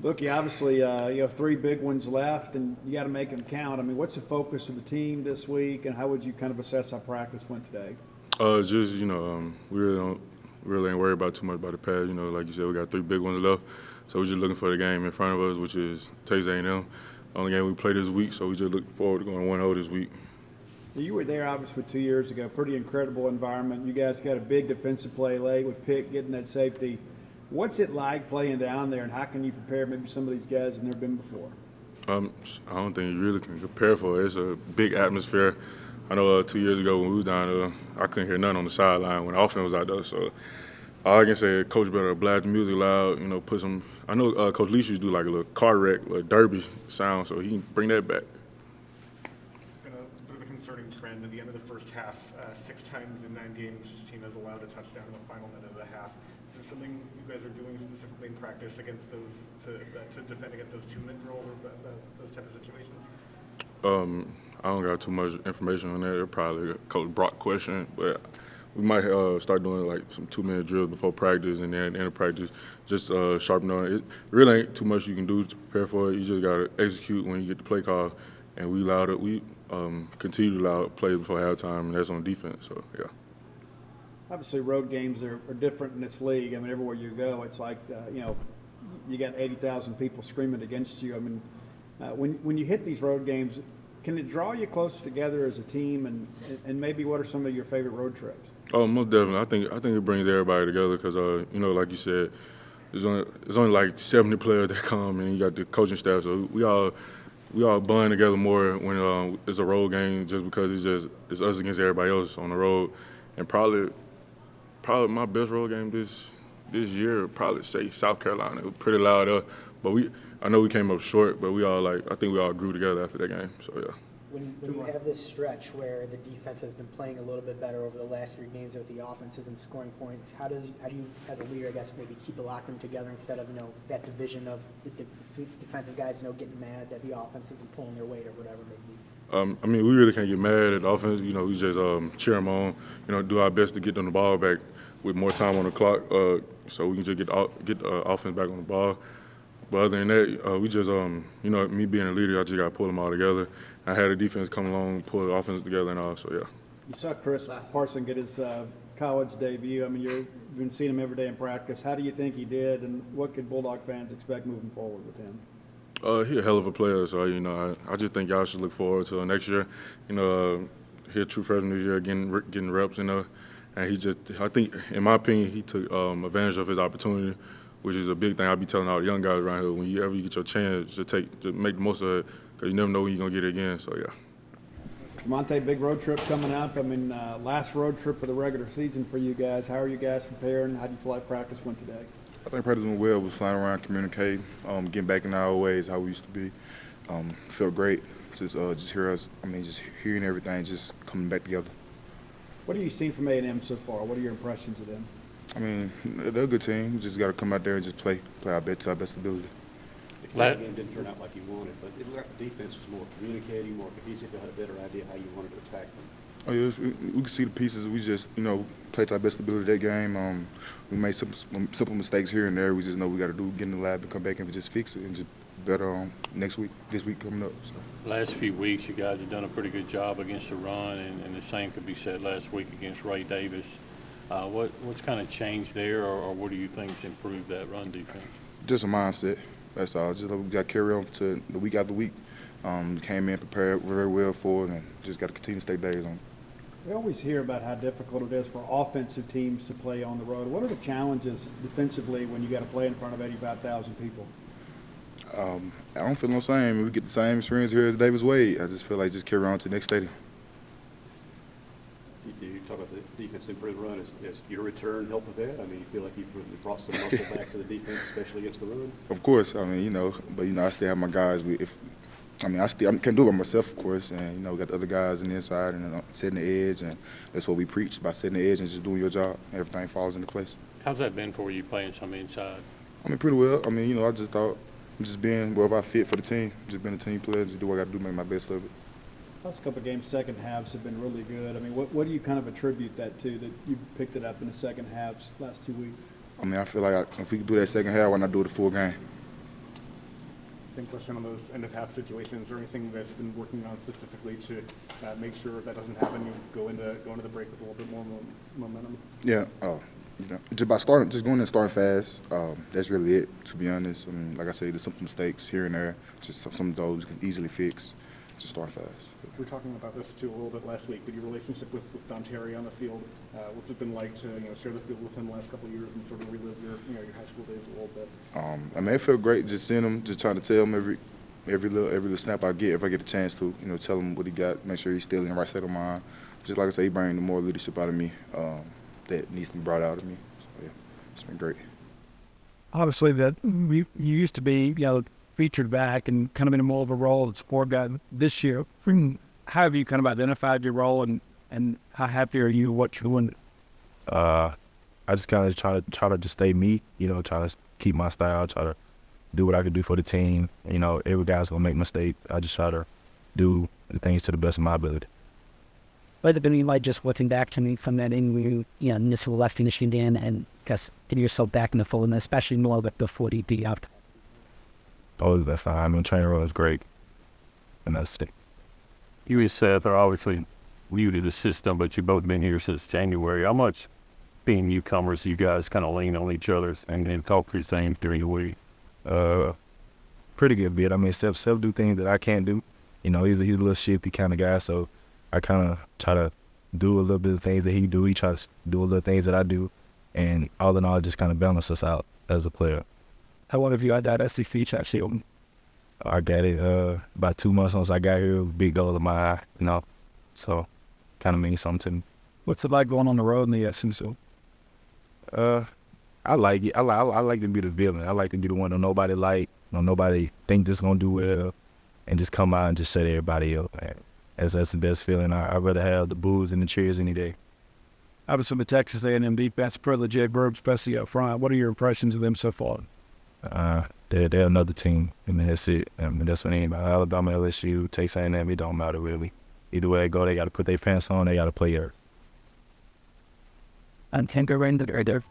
Look, you obviously you have three big ones left, and you got to make them count. I mean, what's the focus of the team this week, and how would you kind of assess how practice went today? Just we really ain't worried about too much about the past. Like you said, we got three big ones left, so we're just looking for the game in front of us, which is Texas A&M. The only game we play this week, so we just look forward to going 1-0 this week. You were there obviously 2 years ago. Pretty incredible environment. You guys got a big defensive play late with Pick getting that safety. What's it like playing down there, and how can you prepare maybe some of these guys have never been before? I don't think you really can compare for it. It's a big atmosphere. I know 2 years ago when we was down there, I couldn't hear nothing on the sideline when the offense was out there. So all I can say is Coach better blast the music loud, put some – I know Coach Leach used to do like a little car wreck, a derby sound, so he can bring that back. It's been a bit of a concerning trend. At the end of the first half, 6 times in 9 games, this team has allowed a touchdown in the final minute of the half. Is there something you guys are doing specifically in practice against those to defend against those two-minute drills or those type of situations? I don't got too much information on that. It's probably a Coach Brock question, but we might start doing like some 2-minute drills before practice, and then at the end of practice, just sharpen on it. It really ain't too much you can do to prepare for it. You just got to execute when you get the play call, and we allowed it. We continue to allow plays before halftime, and that's on defense. So yeah. Obviously, road games are different in this league. I mean, everywhere you go, it's like, you got 80,000 people screaming against you. I mean, when you hit these road games, can it draw you closer together as a team? And maybe what are some of your favorite road trips? Oh, most definitely. I think it brings everybody together because, like you said, there's only like 70 players that come, and you got the coaching staff. So we all bond together more when it's a road game, just because it's us against everybody else on the road. And probably my best road game this year, probably say South Carolina. It was pretty loud up, but I know we came up short, but I think we all grew together after that game. So yeah. When you have this stretch where the defense has been playing a little bit better over the last 3 games with the offense isn't scoring points, how do you, as a leader, I guess, maybe keep the locker room together instead of that division of the defensive guys getting mad that the offense isn't pulling their weight or whatever it may be? We really can't get mad at the offense. We just cheer them on. Do our best to get them the ball back with more time on the clock, so we can just get the offense back on the ball. But other than that, we just me being a leader, I just got to pull them all together. I had the defense come along, pull the offense together, and all. So yeah. You saw Chris Parson get his college debut. I mean, you've been seeing him every day in practice. How do you think he did, and what could Bulldog fans expect moving forward with him? He's a hell of a player, so I just think y'all should look forward to next year. He's a true freshman this year, getting reps, and I think, in my opinion, he took advantage of his opportunity, which is a big thing. I be telling all the young guys around here, whenever you get your chance, just make the most of it, because you never know when you're gonna get it again. So yeah. Monte, big road trip coming up. I mean, last road trip of the regular season for you guys. How are you guys preparing? How do you feel like practice went today? I think practice went well. We was flying around, communicating, getting back in our old ways, how we used to be. Felt great. Just hearing everything, just coming back together. What have you seen from A&M so far? What are your impressions of them? They're a good team. We just got to come out there and just play our best to our best ability. The game didn't turn out like you wanted, but it looked like the defense was more communicating, more cohesive. You had a better idea how you wanted to attack them. Oh yeah, we can see the pieces. We just played to our best ability that game. We made some simple mistakes here and there. We just know we got to get in the lab and come back and just fix it and just better this week coming up. So. Last few weeks, you guys have done a pretty good job against the run, and the same could be said last week against Ray Davis. What's kind of changed there, or what do you think's improved that run defense? Just a mindset. That's all. Just we got to carry on to the week after week. Came in prepared very well for it, and just got to continue to stay days on. We always hear about how difficult it is for offensive teams to play on the road. What are the challenges defensively when you got to play in front of 85,000 people? I don't feel no same. We get the same experience here as Davis Wade. I just feel like just carry on to the next stadium. You talk about the defense improved run. Is your return help with that? I mean, you feel like you've brought some muscle back to the defense, especially against the run? Of course. But I still have my guys. I can't do it by myself, of course, and we got the other guys on the inside and setting the edge, and that's what we preach about, setting the edge and just doing your job. Everything falls into place. How's that been for you playing some inside? Pretty well. I just thought just being wherever I fit for the team, just being a team player, just do what I got to do, make my best of it. Last couple of games, second halves have been really good. I mean, what do you kind of attribute that to, that you picked it up in the second halves last 2 weeks? I feel like if we could do that second half, why not do it the full game? Same question on those end of half situations, or anything you guys have been working on specifically to make sure that doesn't happen, you go into the break with a little bit more momentum? Yeah, you know, just going in and starting fast. That's really it, to be honest. I mean, like I said, there's some mistakes here and there. Just some of those you can easily fix. Just start fast. We were talking about this too a little bit last week, but your relationship with Don Terry on the field, what's it been like to share the field with him the last couple of years and sort of relive your high school days a little bit? I mean, it felt great just seeing him, just trying to tell him every little snap I get, if I get a chance to, tell him what he got, make sure he's still in the right state of mind. Just like I say, he brings more leadership out of me that needs to be brought out of me. So yeah, it's been great. Obviously, that you used to be, featured back and kind of in more of a role as support guy. This year, how have you kind of identified your role, and how happy are you what you're doing? I just kind of try to just stay me, try to keep my style, try to do what I can do for the team. Every guy's gonna make mistakes. I just try to do the things to the best of my ability. But have been like just looking back to me from that in initial left finishing in and just getting yourself back in the fold, and especially more with the 40D out. Always that fine. I mean, training run is great, and that's it. You and Seth are obviously new to the system, but you've both been here since January. How much, being newcomers, you guys kind of lean on each other and talk through things during the week? Pretty good bit. I mean, Seth do things that I can't do. He's a little shifty kind of guy, so I kind of try to do a little bit of things that he do. He tries to do a little things that I do, and all in all, it just kind of balance us out as a player. How long have you had that SEC actually? I got it about 2 months once I got here. It was a big goal of mine, so kind of means something to me. What's it like going on the road in the SEC? I like it. I like to be the villain. I like to be the one that nobody like, nobody think this gonna do well, and just come out and just set everybody up. Man. That's the best feeling. I'd rather have the boos and the cheers any day. Obviously, the Texas A&M defense, privileged Jay Verb, especially up front. What are your impressions of them so far? They're another team, and that's it. That's what anybody, Alabama, LSU, Texas A&M, it don't matter really. Either way they go, they got to put their pants on, they got to play there. And can go right into there.